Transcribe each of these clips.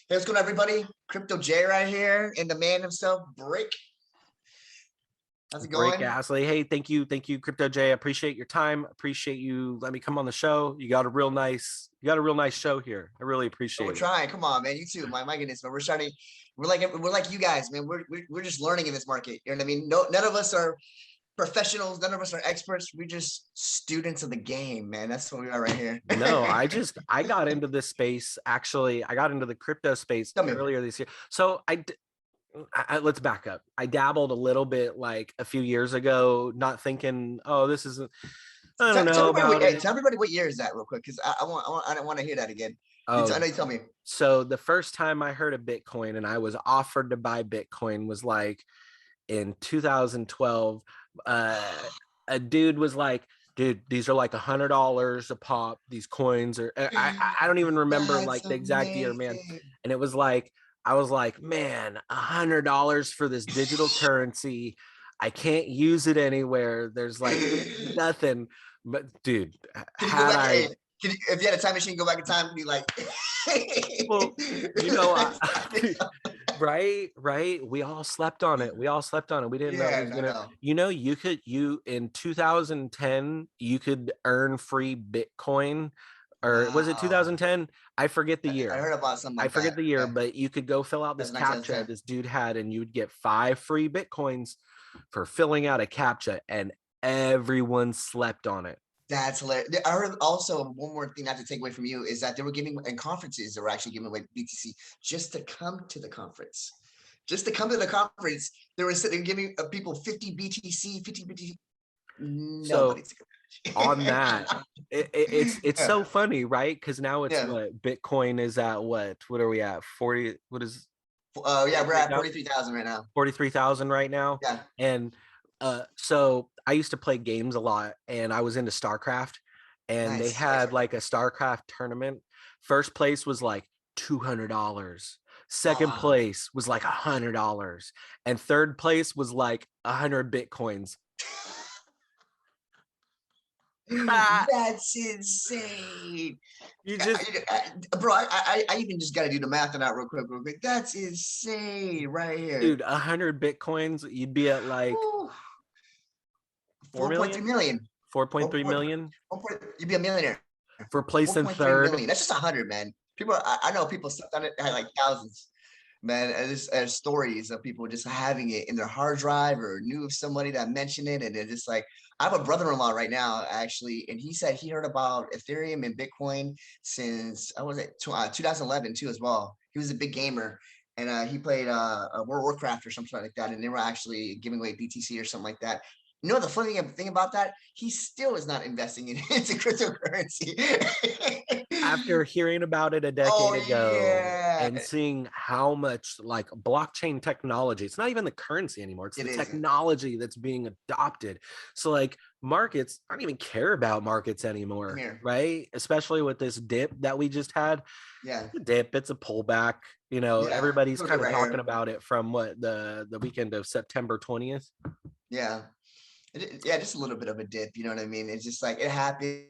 Hey, what's going on, everybody? CryptoJay right here, and the man himself, Brick. How's it Great, going? Astly. Hey, thank you, CryptoJay. I appreciate your time. Appreciate you let me come on the show. You got a real nice show here. I really Oh, we're appreciate it. trying. Come on, man. You too. My goodness, man. We're starting. We're like you guys, man. We're just learning in this market. You know what I mean? No, none of us are professionals. None of us are experts. We're just students of the game, man. That's what we are right here. No, I got into this space. Actually, I got into the crypto space Tell me. earlier this year. So let's back up. I dabbled a little bit like a few years ago, not thinking, oh, this isn't. I don't know about it. Tell everybody what year is that, real quick, because I don't want to hear that again. Oh, I know you tell me. So the first time I heard of Bitcoin and I was offered to buy Bitcoin was like in 2012. A dude was like, dude, these are like $100 a pop. These coins are, I don't even remember like the exact year, man. And it was like, I was like, man, $100 for this digital currency. I can't use it anywhere. There's like nothing. But dude, if you had a time machine, go back in time and be like, well, you know, right. We all slept on it. We didn't know it was gonna, you in 2010, you could earn free Bitcoin, or was it 2010? I forget the year. I heard about something like I forget the year, but you could go fill out this CAPTCHA this dude had, and you'd get 5 free Bitcoins for filling out a CAPTCHA, and everyone slept on it. That's hilarious. I heard also one more thing not to take away from you is that they were giving in conferences, they were actually giving away BTC just to come to the conference. Just to come to the conference, they were giving people 50 BTC, 50 BTC. Nobody's on that. It's so funny, right? Because now it's what Bitcoin is at. What are we at? 40? What is? Yeah, we're at 43,000 right now. 43,000 right now. Yeah. And so I used to play games a lot, and I was into StarCraft, and they had like a StarCraft tournament. First place was like $200. Second place was like $100, and third place was like 100 Bitcoins. That's insane. You just, bro. I even just got to do the math on that real quick. That's insane, right here, dude. 100 Bitcoins, you'd be at like 4.3 million. 4.3 million. You'd be a millionaire for placing third. Million. That's just 100, man. People, I know people slept on it, had like thousands. Man, there's stories of people just having it in their hard drive or knew of somebody that mentioned it, and they're just like, I have a brother-in-law right now, actually, and he said he heard about Ethereum and Bitcoin since 2011 too, as well. He was a big gamer, and he played World of Warcraft or something like that, and they were actually giving away BTC or something like that. You know, the funny thing about that, he still is not investing into cryptocurrency. After hearing about it a decade ago and seeing how much like blockchain technology, it's not even the currency anymore. It's the technology that's being adopted. So like markets, I don't even care about markets anymore, right? Especially with this dip that we just had. Yeah. It's a dip, it's a pullback. You know, everybody's kind of talking about it from what the weekend of September 20th. Yeah. Yeah, just a little bit of a dip, you know what I mean? It's just like it happened.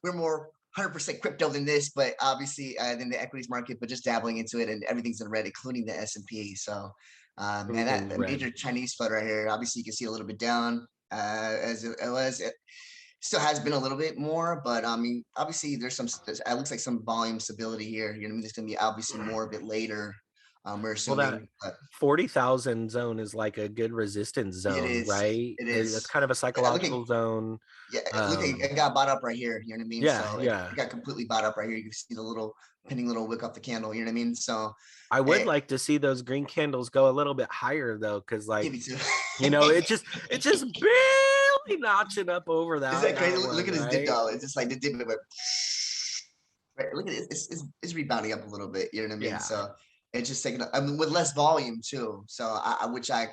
We're more 100% crypto than this, but obviously than the equities market, but just dabbling into it, and everything's in red, including the S&P. So, man, that major Chinese flood right here, obviously you can see a little bit down as it was. It still has been a little bit more, but I mean, obviously it looks like some volume stability here. You know what I mean? There's going to be obviously more of it later. We're assuming that 40,000 zone is like a good resistance zone, right? It is. It's kind of a psychological zone. Yeah, look, it got bought up right here. You know what I mean? Yeah, so it got completely bought up right here. You can see the little pinning little wick off the candle. You know what I mean? So I would like to see those green candles go a little bit higher though, because like you know, it just barely notching up over that. Is that crazy? Look at this dip, though. It's just like the dip. Right, look at it. It's rebounding up a little bit. You know what I mean? Yeah. So it's just taking, I mean, with less volume too. So which I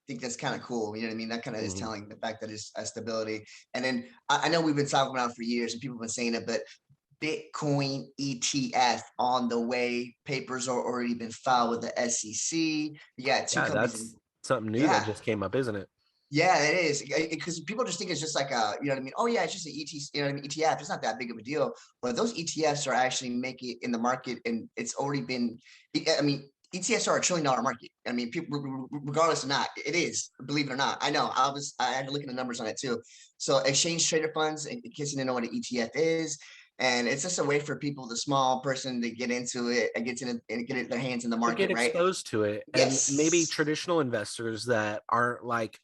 think that's kind of cool. You know what I mean? That kind of is telling the fact that it's a stability. And then I know we've been talking about it for years and people have been saying it, but Bitcoin ETF on the way. Papers are already been filed with the SEC. You got two Yeah, companies. that's something new Yeah. that just came up, isn't it? Yeah, it is, because people just think it's just like a, you know what I mean? Oh yeah, it's just an you know what I mean? ETF. It's not that big of a deal, but those ETFs are actually making it in the market, and it's already been. I mean, ETFs are $1 trillion market. I mean, people, regardless or not, it is. Believe it or not, I know. I had to look at the numbers on it too. So, exchange traded funds, in case you didn't know what an ETF is, and it's just a way for people, the small person, to get into it and get their hands in the To get market, right? exposed to it, and maybe Yes. traditional investors that aren't like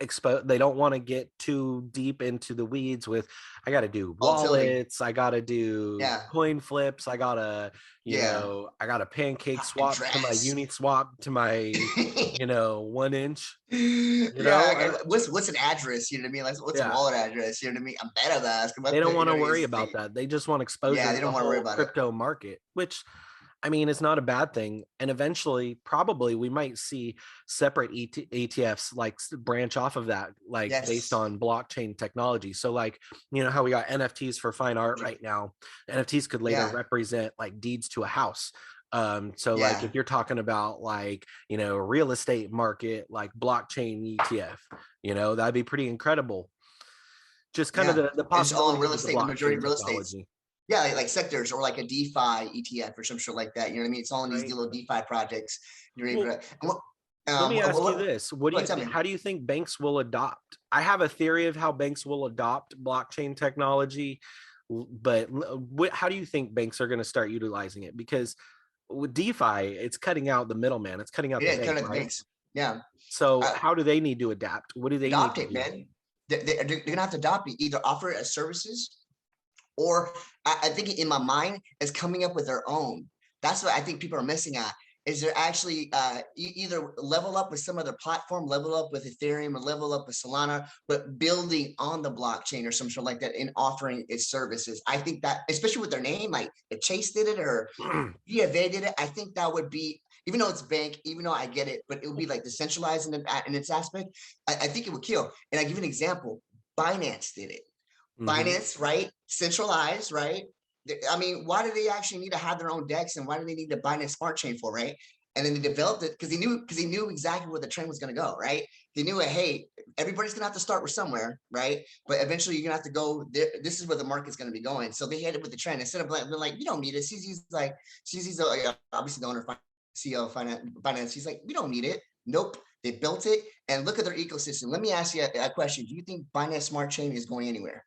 exposed, they don't want to get too deep into the weeds with, I got to do Volatility. wallets, I got to do Yeah. coin flips, I gotta, Yeah. I got to pancake swap to my Address. uni swap to my 1 inch, Yeah, what's an address? You know what I mean? Like, what's a yeah, wallet address? You know what I mean? I'm better than asking they about don't that. You want know to what I mean? worry It's about that. They just want exposure yeah, to they the don't want to worry whole about it. crypto market, which, I mean, it's not a bad thing. And eventually, probably we might see separate ETFs like branch off of that, like based Yes. on blockchain technology. So like, how we got NFTs for fine art right now. NFTs could later Yeah. represent like deeds to a house. So like Yeah. if you're talking about like, real estate market, like blockchain ETF, that'd be pretty incredible. Just kind of Yeah. the And just own possibilities real of the estate, the majority blockchain of real estates. technology. Yeah, like sectors, or like a DeFi ETF or some shit like that. You know what I mean? It's all in these Right. little DeFi projects. You're able Well, to. And let me ask you this. What do you tell think? me. How do you think banks will adopt? I have a theory of how banks will adopt blockchain technology, but how do you think banks are going to start utilizing it? Because with DeFi, it's cutting out the middleman. It's cutting out the Yeah, bank, kind of the right? banks. Yeah. So Uh, how do they need to adapt? What do they need adopt to it, do? man. They're gonna have to adopt it. Either offer it as services, or I think in my mind is coming up with their own. That's what I think people are missing at. Is they're actually either level up with some other platform, level up with Ethereum, or level up with Solana, but building on the blockchain or some sort like that, and offering its services. I think that, especially with their name, like if Chase did it or BFA did it, I think that would be, even though it's bank, even though I get it, but it would be like decentralized in its aspect. I think it would kill. And I give you an example. Binance did it. Mm-hmm. Binance, right? Centralized, right? I mean, why do they actually need to have their own decks, and why do they need the Binance Smart Chain for, right? And then they developed it because they knew exactly where the trend was going to go, right? They knew that, hey, everybody's going to have to start with somewhere, right? But eventually you're going to have to go there. This is where the market's going to be going. So they had it with the trend instead of like, you don't need it. CZ's obviously the owner, CEO of Binance. He's like, we don't need it. Nope. They built it, and look at their ecosystem. Let me ask you a question. Do you think Binance Smart Chain is going anywhere?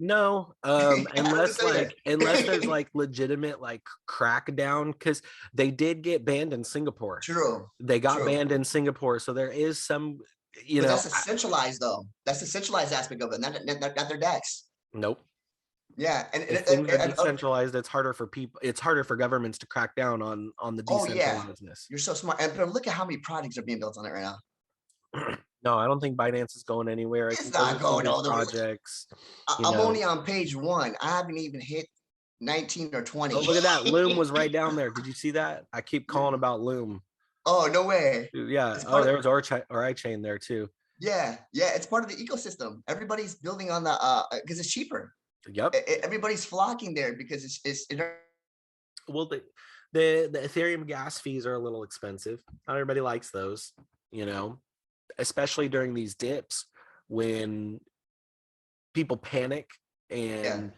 No, I'm just saying. unless there's like legitimate like crackdown, because they did get banned in Singapore. True, They got true. banned in Singapore, so there is some, But that's a centralized though. That's the centralized aspect of it, not their decks. nope. Yeah, If things are decentralized, it's harder for people. It's harder for governments to crack down on the oh yeah, decentralizedness. you're so smart. And but look at how many projects are being built on it right now. No, I don't think Binance is going anywhere. I It's think those not are some going good all the way. projects. I'm only on page 1. I haven't even hit 19 or 20. Oh, look at that. Loom was right down there. Did you see that? I keep calling about Loom. Oh, no way. Yeah. It's Oh, part of, there was iChain there too. yeah, it's part of the ecosystem. Everybody's building on the because it's cheaper. Yep. Everybody's flocking there because Well, the Ethereum gas fees are a little expensive. Not everybody likes those, especially during these dips when people panic yeah,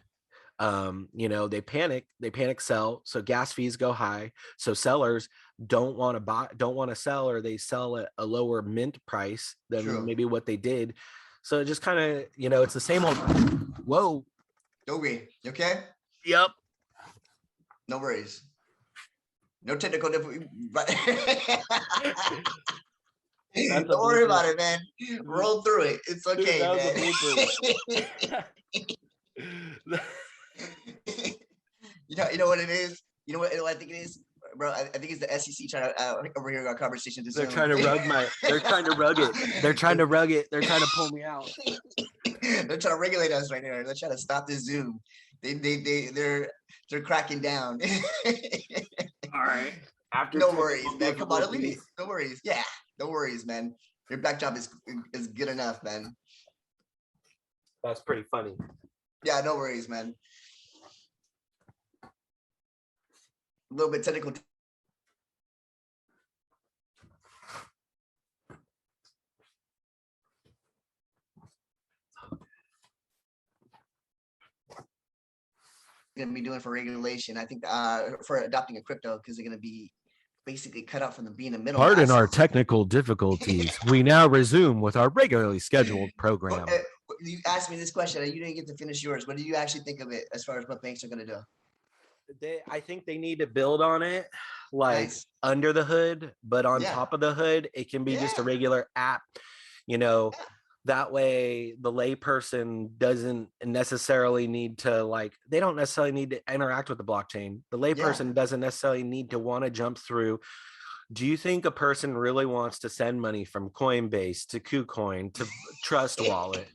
and they panic sell, so gas fees go high, so sellers don't want to sell, or they sell at a lower mint price than true. maybe what they did. So it just kind of, it's the same old. Whoa. Doge, you okay? Yep. No worries. No technical difficulty. Don't worry about it, man. Roll through it. It's okay, man. You know what it is? You know what I think it is? Bro, I think it's the SEC trying to overhear our conversation. They're trying to rug they're trying to rug it. They're trying to rug it. They're trying to pull me out. They're trying to regulate us right now. They're trying to stop this Zoom. They're cracking down. All right. After no worries, man. Come on, leave it. No worries. Yeah, no worries, man. Your backdrop is good enough, man. That's pretty funny. Yeah, no worries, man. little bit technical. Going to be doing for regulation. I think for adopting a crypto, because they're going to be basically cut out from being a middleman. Pardon our technical difficulties. We now resume with our regularly scheduled program. You asked me this question and you didn't get to finish yours. What do you actually think of it as far as what banks are going to do? I think they need to build on it, like Nice. under the hood, but on Yeah. top of the hood, it can be just a Yeah. regular app, you know. Yeah. That way the layperson doesn't necessarily need to, like, they don't necessarily need to interact with the blockchain. The layperson doesn't necessarily need to want to jump through. Do you think a person really wants to send money from Coinbase to KuCoin to Trust Wallet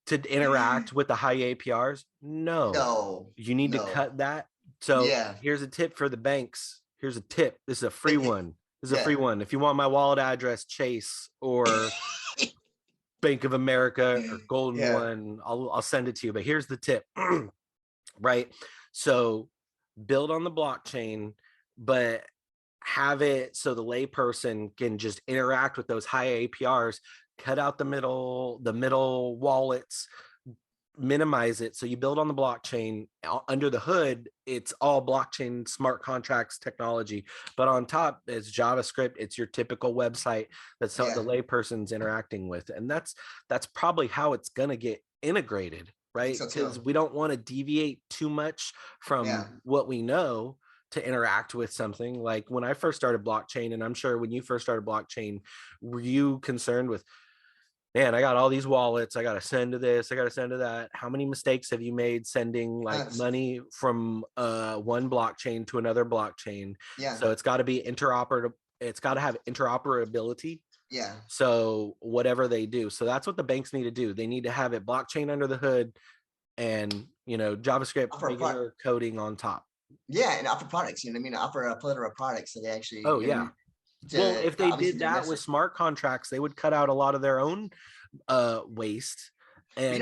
to interact with the high APRs? No. You need to cut that. So here's a tip for the banks. Here's a tip. This is a free one. This is a free one. If you want my wallet address, Chase or Bank of America or Golden One, I'll send it to you. But here's the tip, right? So build on the blockchain, but have it so the layperson can just interact with those high APRs, cut out the middle wallets, minimize it. So you build on the blockchain. Under the hood, it's all blockchain smart contracts technology, but on top is JavaScript. It's your typical website that the layperson's interacting with, and that's probably how it's gonna get integrated, right? Because we don't want to deviate too much from what we know to interact with something. Like when I first started blockchain, and I'm sure when you first started blockchain, were you concerned with, man, I got all these wallets, I got to send to this, I got to send to that? How many mistakes have you made sending like money from one blockchain to another blockchain? So it's got to be interoperable. It's got to have interoperability. So whatever they do. So that's what the banks need to do. They need to have it blockchain under the hood and, you know, JavaScript regular coding on top. And offer products, you know what I mean? Offer a plethora of products so they actually. Well, if they did that with smart contracts, they would cut out a lot of their own waste. And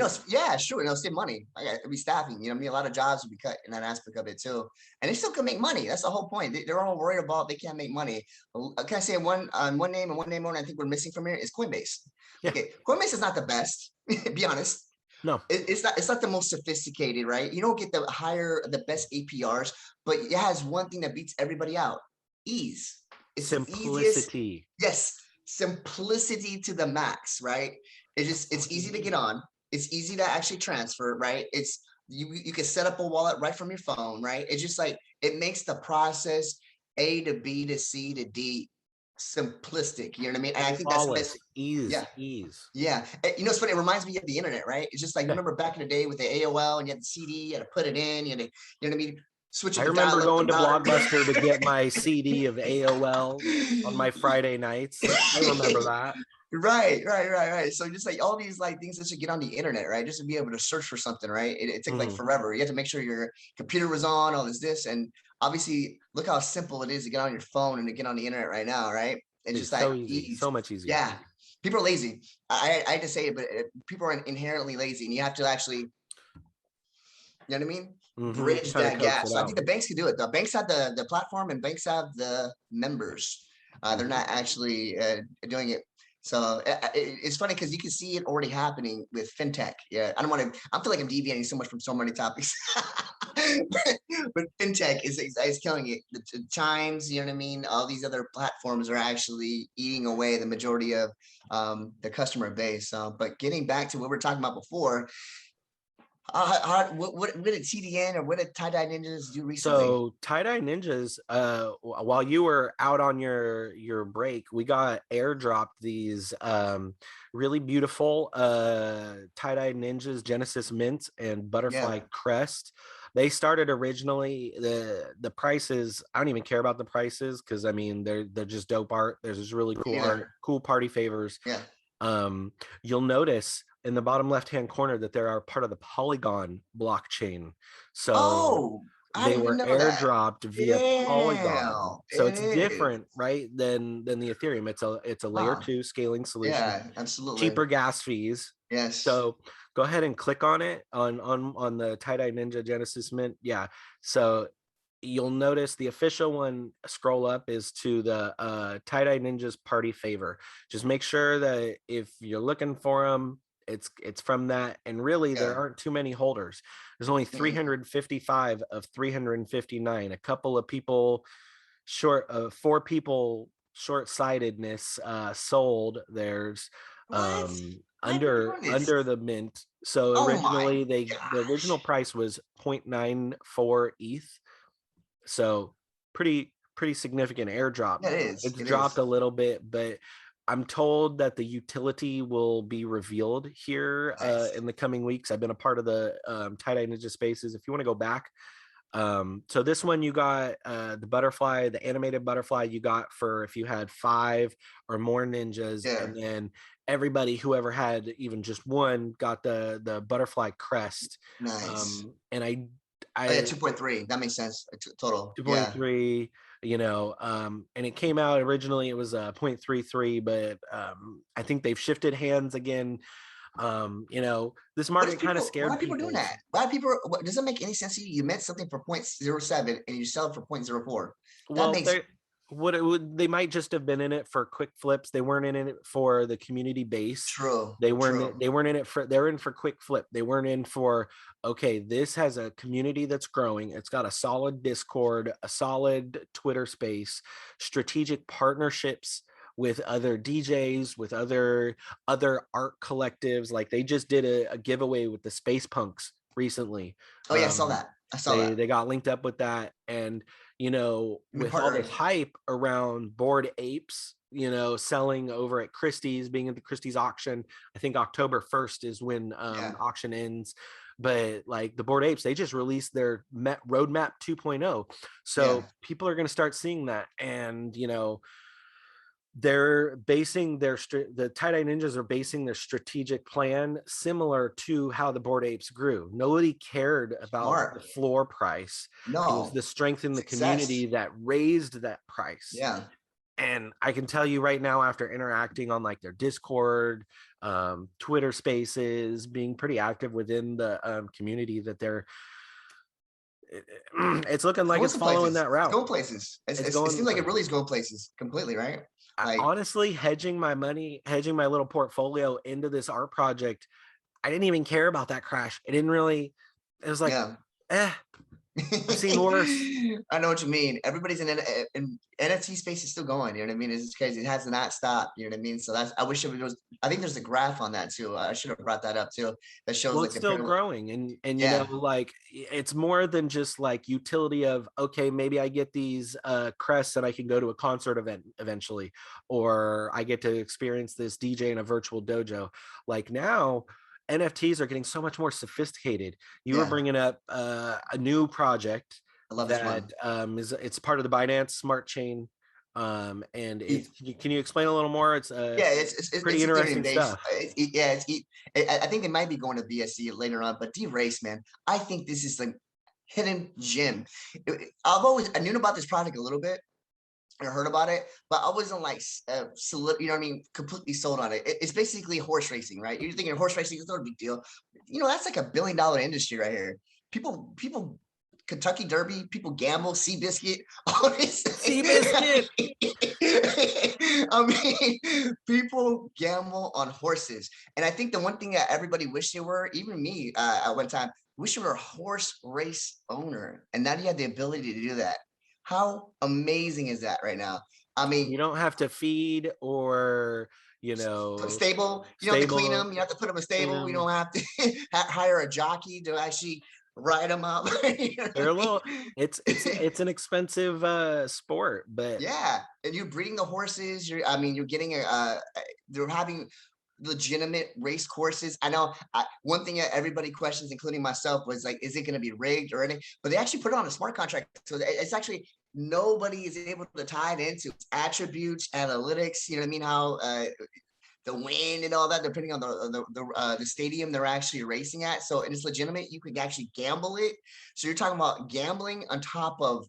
sure, it'll save money. It'd be staffing. You know, I mean, a lot of jobs would be cut in that aspect of it too, and they still can make money. That's the whole point. They're all worried about they can't make money. Can I say one name and one name only I think we're missing from here is Coinbase. Okay, Coinbase is not the best. Be honest. No, it's not the most sophisticated, right? You don't get the best APRs, but it has one thing that beats everybody out: ease. It's simplicity. Simplicity to the max, right? It's easy to get on. It's easy to actually transfer, right? It's you can set up a wallet right from your phone, right? It's just like it makes the process A to B to C to D simplistic. You know what I mean? And I think that's the best. Ease. Yeah. You know, it's funny. It reminds me of the internet, right? It's just like, remember back in the day with the AOL and you had the CD, you had to put it in, you know what I mean? I remember going to Blockbuster to get my CD of AOL on my Friday nights. I remember that. Right. So just like all these like things that should get on the internet, right? Just to be able to search for something, right? It took like forever. You had to make sure your computer was on, all this, and obviously look how simple it is to get on your phone and to get on the internet right now, right? It's just so like easy, so much easier. Yeah, people are lazy. I hate to say it, but people are inherently lazy, and you have to actually, you know what I mean? Bridge that gap. So I think the banks can do it. The banks have the platform, and banks have the members. They're not actually doing it. So it's funny because you can see it already happening with fintech. I don't want to. I feel like I'm deviating so much from so many topics. but fintech is killing it. The Chimes, you know what I mean? All these other platforms are actually eating away the majority of the customer base. But getting back to what we were talking about before. What did TDN or what did TieDyeNinjas do recently? So TieDyeNinjas, while you were out on your break, we got airdropped these really beautiful TieDyeNinjas Genesis Mint and Butterfly Crest. They started originally, the prices, I don't even care about the prices because I mean they're just dope art. There's this really cool art, cool party favors. You'll notice in the bottom left-hand corner that there are part of the Polygon blockchain. So they were airdropped via Polygon. So it's different, right, than the Ethereum. It's a layer 2 scaling solution. Yeah, absolutely. Cheaper gas fees. Yes. So go ahead and click on it on the TieDyeNinja Genesis Mint. Yeah. So you'll notice the official one, scroll up, is to the TieDyeNinjas Party Favor. Just make sure that if you're looking for them, it's from that. And really, there Yeah. aren't too many holders. There's only 355 of 359. A couple of people short of 4 people short-sightedness sold theirs What? Why are people doing this? under the mint. So Oh my originally the original gosh. price was 0.94 ETH. So pretty significant airdrop. Yeah, it is. It's It dropped a is. little bit, but I'm told that the utility will be revealed here Nice. in the coming weeks. I've been a part of the TieDyeNinja spaces. If you want to go back, so this one you got the butterfly, the animated butterfly you got for if you had 5 or more ninjas, Yeah. and then everybody whoever had even just one got the butterfly crest. Nice. And Oh yeah, I 2.3. That makes sense. Total. Yeah. 2.3, and it came out originally, it was 0.33, but I think they've shifted hands again. This market kind of Why scared are people doing people. that? Why are people, does it make any sense to you? You meant something for 0.07 and you sell it for 0.04. That Well, makes they might just have been in it for quick flips. They weren't in it for the community base. true. They True. weren't in it for, they're in for quick flip. They weren't in for, okay, this has a community that's growing. It's got a solid Discord, a solid Twitter space, strategic partnerships with other DJs, with other art collectives. Like they just did a giveaway with the Space Punks recently. Oh yeah, I saw that. I saw that. They got linked up with that. And Been with all this partnering. hype around Bored Apes, selling over at Christie's, being at the Christie's auction. I think October 1st is when Yeah. the auction ends. But like the Bored Apes, they just released their roadmap 2.0. Yeah. So people are going to start seeing that. And, they're basing the TieDyeNinjas are basing their strategic plan similar to how the Bored Apes grew. Nobody cared about the Smart. floor price. It was No. the strength in the Success. community that raised that price. Yeah. And I can tell you right now, after interacting on like their Discord, Twitter spaces, being pretty active within the community, that it's looking It's like going it's some following places. that It's route. going places. It's It going seems like it places. really is going places completely, right? Like, Honestly, hedging my little portfolio into this art project, I didn't even care about that crash. It was like, yeah. I've seen worse. I know what you mean. Everybody's in NFT space is still going. You know what I mean? It's just crazy. It has not stopped. You know what I mean? So I wish it was. I think there's a graph on that too. I should have brought that up too. That shows Well, like it's the still pyramid. growing. And Yeah. like it's more than just like utility of, okay, maybe I get these crests and I can go to a concert event eventually, or I get to experience this DJ in a virtual dojo. Like now, NFTs are getting so much more sophisticated. You were Yeah. bringing up a new project I love this that one. it's part of the Binance Smart Chain. And E- can you explain a little more? It's Yeah, pretty it's Ethereum interesting based. stuff. Yeah, I think they might be going to BSC later on, but DeRace, man, I think this is like hidden gem. I knew about this project a little bit. I heard about it, but I wasn't like, you know what I mean, completely sold on it. It's basically horse racing, right? You're thinking horse racing is not a big deal. That's like $1 billion industry right here. People, Kentucky Derby, people gamble, Seabiscuit, all this. Seabiscuit. I mean, people gamble on horses, and I think the one thing that everybody wished they were, even me at one time, wish you were a horse race owner, and now you have the ability to do that. How amazing is that right now? I You mean, don't have to feed or, put stable. You don't have to clean stable, them. You don't have to put them in clean stable. You them. don't have to hire a jockey to actually ride them up. You know what They're I a little, mean? it's an expensive sport, but Yeah, and you're breeding the horses. You're getting they're having legitimate race courses. I know one thing that everybody questions, including myself, was like, is it going to be rigged or anything? But they actually put it on a smart contract, so it's actually nobody is able to tie it into attributes, analytics. You know what I mean? How the wind and all that, depending on the stadium they're actually racing at. So it's legitimate. You could actually gamble it. So you're talking about gambling on top of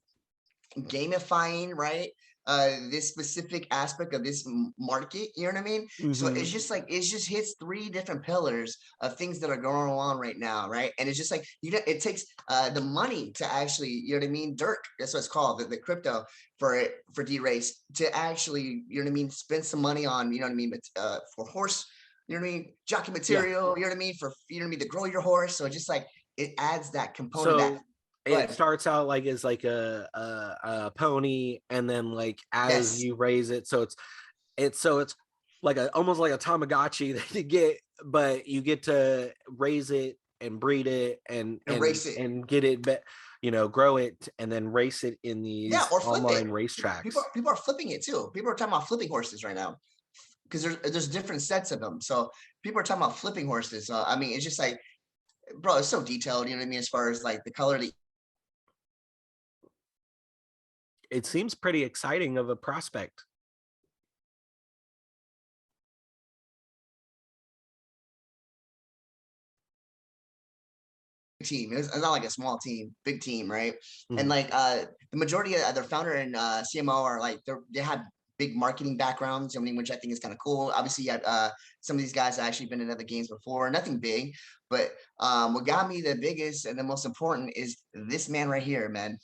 gamifying, right? this specific aspect of this market, you know what I mean? So it's just like it just hits three different pillars of things that are going on right now, right? And it's just like it takes the money to actually, you know what I mean? Dirt, that's what it's called, the crypto for DeRace to actually, you know what I mean, spend some money on, you know what I mean, for horse, you know what I mean, jockey material, you know what I mean, for, you know what I mean, to grow your horse. So just like it adds that component that. It starts out like as like a pony, and then like as you raise it, so it's like almost like a Tamagotchi that you get, but you get to raise it and breed it and race it and get it, you know, grow it and then race it in these or online racetracks. People are flipping it too. People are talking about flipping horses right now because there's different sets of them. So people are talking about flipping horses. So I mean, it's just like, bro, it's so detailed. You know what I mean? As far as like the color, it seems pretty exciting of a prospect. team. It's not like a small team, big team, right? And like the majority of their founder and CMO are like they have big marketing backgrounds, I mean, which I think is kind of cool. Obviously, you have some of these guys have actually been in other games before, nothing big, but what got me the biggest and the most important is this man right here, man.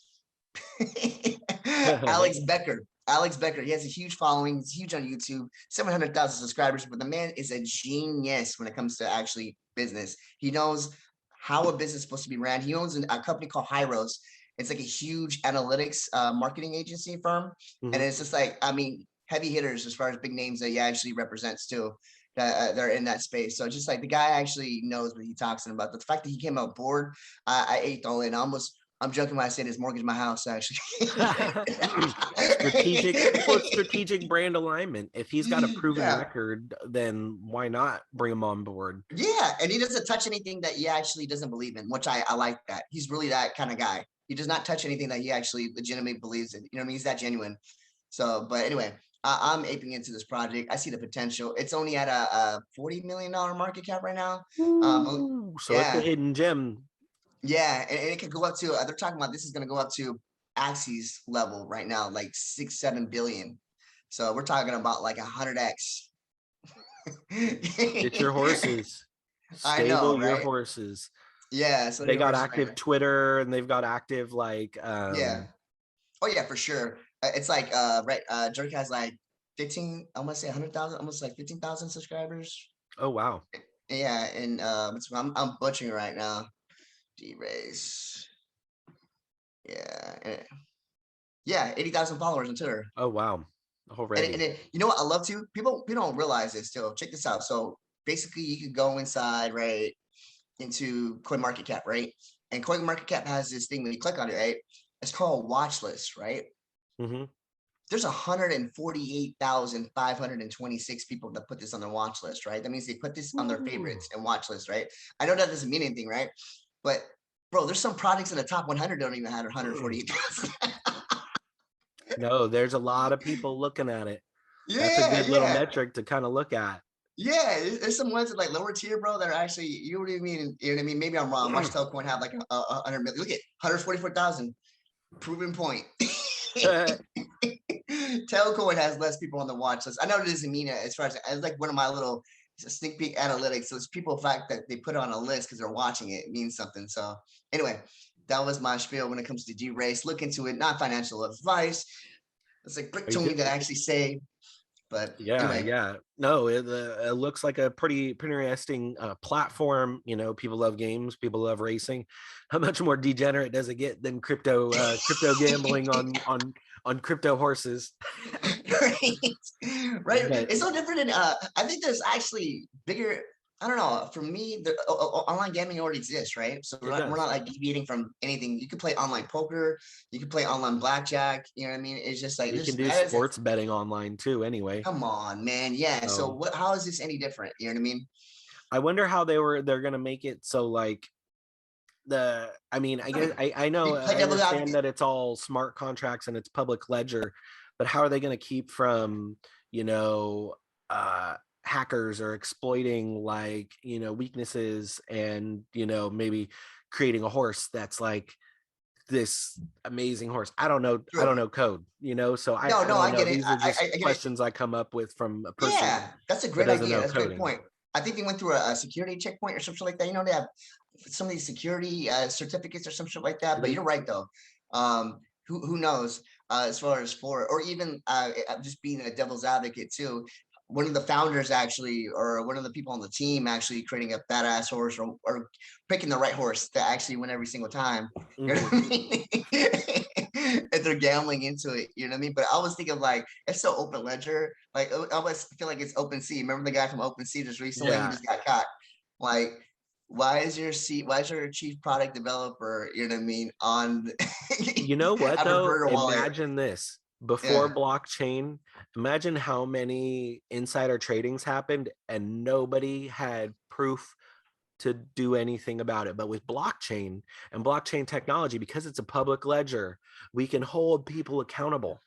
Alex Becker. Alex Becker, he has a huge following. He's huge on YouTube, 700,000 subscribers, but the man is a genius when it comes to actually business. He knows how a business is supposed to be ran. He owns a company called Hyros. It's like a huge analytics marketing agency firm. And it's just like, I mean, heavy hitters as far as big names that he actually represents too. They're in that space. So just like the guy actually knows what he's talking about. The fact that he came out board, I ate all in. I'm joking when I say this, mortgage my house, actually. strategic brand alignment. If he's got a proven record, then why not bring him on board? Yeah, and he doesn't touch anything that he actually doesn't believe in, which I like that. He's really that kind of guy. He does not touch anything that he actually legitimately believes in. You know what I mean? He's that genuine. So, but anyway, I'm aping into this project. I see the potential. It's only at a $40 million market cap right now. So it's a hidden gem. Yeah, and it could go up to, they're talking about this is going to go up to Axie's level right now, like 6-7 billion. So we're talking about like 100x. Get your horses. I know, right? Your horses. Yeah, so they got active Twitter and they've got active like yeah. Oh yeah, for sure. It's like right, Jerk has like 15, I want to say 100,000, almost like 15,000 subscribers. Oh wow. Yeah, and I'm butchering right now. DeRace. Yeah, 80,000 followers on Twitter. Oh wow. Already. And you know what I love to? People don't realize this too. Check this out. So basically you could go inside, right, into CoinMarketCap, right? And CoinMarketCap has this thing when you click on it, right? It's called watch list, right? There's 148,526 people that put this on their watch list, right? That means they put this on their favorites and watch list, right? I know that doesn't mean anything, right? But bro, there's some projects in the top 100 don't even have 148,000. No, there's a lot of people looking at it. That's a good little metric to kind of look at. Yeah, there's some ones that like lower tier, bro, that are actually, you know what I mean? You know what I mean? Maybe I'm wrong. Watch Telcoin have like 100 million. Look at 144,000. Proven point. Telcoin has less people on the watch list. I know it doesn't mean it as far as like one of my little sneak peek analytics. So it's people fact that they put it on a list because they're watching it means something. So anyway, that was my spiel when it comes to DeRace. Look into it, not financial advice. It's like Brick told me to actually say. But yeah, no, it looks like a pretty interesting platform. You know, people love games, people love racing. How much more degenerate does it get than crypto gambling on crypto horses? Right. It's so different. I think there's actually bigger. I don't know. For me, the online gaming already exists, right? So we're not like deviating from anything. You could play online poker. You could play online blackjack. You know what I mean? It's just like you can do sports betting online too. Anyway, come on, man. Yeah. So what? How is this any different? You know what I mean? I wonder how they're gonna make it so like I mean, I guess I know I understand that it's all smart contracts and it's public ledger, but how are they gonna keep from hackers or exploiting like weaknesses and maybe creating a horse that's like this amazing horse. I don't know. True. I don't know code, you know, so I No, don't I know. get it. These are just I get it. questions I come up with from a person Yeah, that's a that great doesn't idea. know That's a great coding. point. I think they went through a security checkpoint or something like that. You know, they have some of these security certificates or some shit like that. But you're right though. Who knows? As far as or even just being a devil's advocate too. One of the founders actually, or one of the people on the team actually creating a badass horse or picking the right horse to actually win every single time. You know what I mean? If they're gambling into it, you know what I mean? But I was thinking like, it's so open ledger. Like I always feel like it's open sea. Remember the guy from Open Sea just recently? Yeah. He just got caught. Like, why is your chief product developer, you know what I mean, on You know what have a though? burger wallet? Imagine this. Before blockchain, imagine how many insider tradings happened and nobody had proof to do anything about it. But with blockchain and blockchain technology, because it's a public ledger, we can hold people accountable.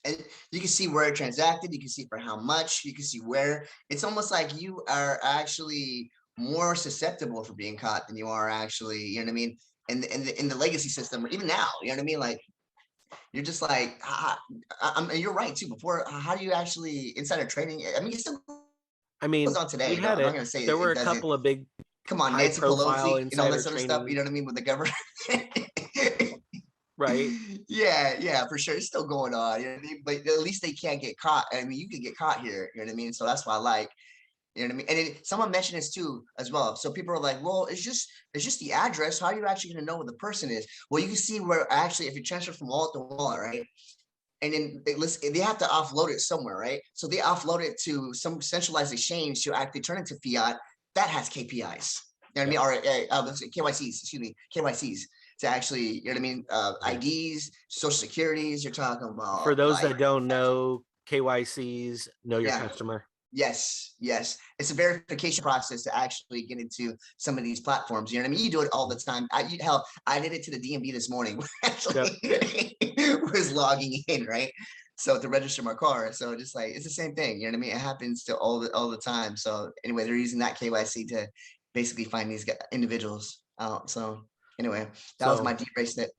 And you can see where it transacted, you can see for how much, you can see where. It's almost like you are actually more susceptible for being caught than you are actually, you know what I mean, in the legacy system, or even now, you know what I mean? Like, you're just like, you're right too. Before, how do you actually insider trading? I mean, it still goes on today. We had I'm not it. gonna say There were it a doesn't. couple of big, Come on, high Nancy profile Pelosi and all insider this other stuff, you know training, what I mean, with the government. right? Yeah, for sure. It's still going on, you know what I mean? But at least they can't get caught. I mean, you can get caught here, you know what I mean? So that's why I like, you know what I mean? And someone mentioned this too as well. So people are like, well, it's just the address. How are you actually gonna know what the person is? Well, you can see where actually if you transfer from wallet to wallet, right? And then they have to offload it somewhere, right? So they offload it to some centralized exchange to actually turn it to fiat that has KPIs. You know what I mean? Or KYCs, excuse me, KYCs to actually, you know what I mean? IDs, social securities. You're talking about. For those that don't know, KYCs, know your customer. Yes. It's a verification process to actually get into some of these platforms. You know what I mean? You do it all the time. Hell, I did it to the DMV this morning. Actually, was logging in, right? So to register my car. So just like, it's the same thing. You know what I mean? It happens to all the time. So anyway, they're using that KYC to basically find these individuals out. So anyway, that was my DeRace snippet.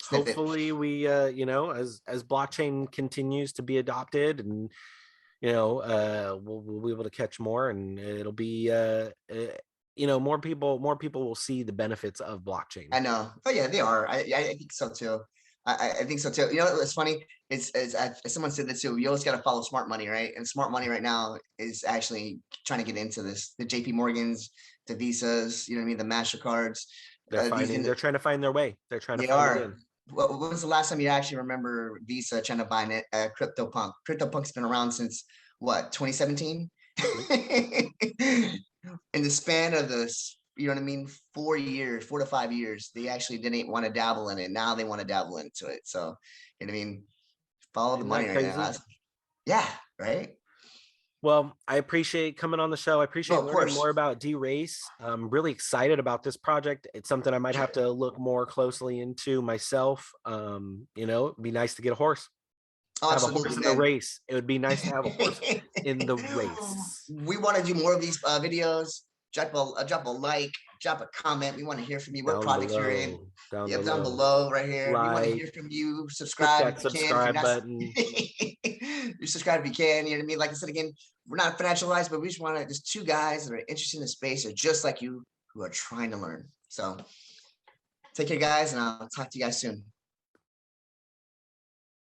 Hopefully we, you know, as blockchain continues to be adopted and, you know, we'll be able to catch more, and it'll be, you know, more people will see the benefits of blockchain. I know. Oh yeah, they are. I think so too. I think so too. You know, it's funny. It's someone said this too. You always got to follow smart money, right? And smart money right now is actually trying to get into this. The JP Morgans, the Visas, you know what I mean? The MasterCards. They're trying to find their way. They're trying to find it in. When was the last time you actually remember Visa trying to buy it? CryptoPunk. CryptoPunk's been around since what, 2017? In the span of this, you know what I mean, 4 to 5 years, they actually didn't want to dabble in it. Now they want to dabble into it. So, you know what I mean, follow the money right now. Yeah, right. Well, I appreciate coming on the show. I appreciate learning more about DeRace. I'm really excited about this project. It's something I might have to look more closely into myself. You know, it'd be nice to get a horse. Have a horse in the race. It would be nice to have a horse in the race. We want to do more of these videos. Drop a like, drop a comment. We want to hear from you. What projects you're in. Down below right here. We want to hear from you. Subscribe if you can. Subscribe button. You subscribe if you can. You know what I mean? Like I said again, we're not financialized, but we just want to just two guys that are interested in the space, or just like you, who are trying to learn. So take care, guys, and I'll talk to you guys soon.